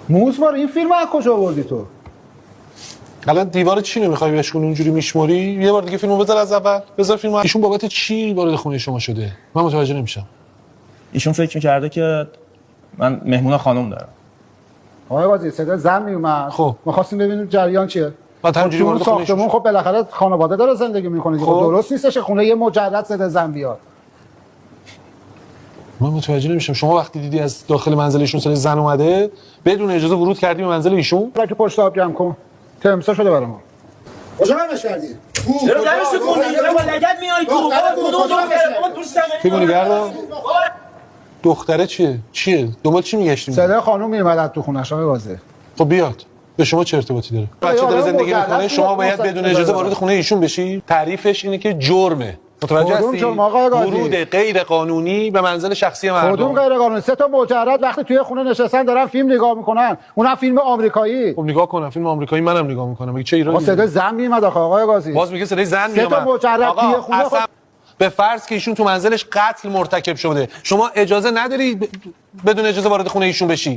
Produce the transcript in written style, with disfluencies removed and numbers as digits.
موزمار این فیلم از کجا آوردی تو؟ الان دیوار چی نمیخوای بشکنی اونجوری میشموری؟ یه بار دیگه فیلمو بذار از اول. بذار فیلمو. ایشون بابت چی وارد خونه شما شده؟ من متوجه نمیشم. ایشون فکر می‌کرده که من مهمون خانم دارم. آقای قاضی صدا زن میومد. خب می‌خواستیم ببینیم جریان چیه. بعد همینجوری وارد خونه ساختمون خب بالاخره خانواده داره زندگی می‌کنه. خب درست نیستش خونه یه مجرد صدا زن بیاد. من متوجه نمیشم. شما وقتی دیدی از داخل منزل ایشون صدای زن اومده بدون اجازه ورود کردی به منزل ایشون؟ که پشت آب جمع کن. تمسا شده برام. کجا نمیش کردی؟ چرا درش خوندی؟ چرا با لگد میای تو؟ کدوم دوست فیلمو نگاه دار. دختره چیه؟ دنبال چی میگشتیم؟ صدای خانم میومد تو خونه‌ش آقای قاضی. خب بیاد. به شما چه ارتباطی داره؟ بچه داره زندگی میکنه، شما باید بدون اجازه وارد خونه ایشون بشی. تعریفش اینه که جرمه. متوجه هستی؟ ورود غیر قانونی به منزل شخصی مردم. کدوم غیر قانونی؟ سه تا مجرد وقتی توی خونه نشستن دارن فیلم نگاه میکنن. اونم فیلم آمریکایی. خب نگاه کنم فیلم آمریکایی منم نگاه میکنم. میگه چه ایرانی؟ صدای زن میومد آقای قاضی. باز میگه صدای زن میومد. سه تا مجرد توی خونه. به فرض که ایشون تو منزلش قتل مرتکب شده، شما اجازه نداری بدون اجازه وارد خونه ایشون بشی.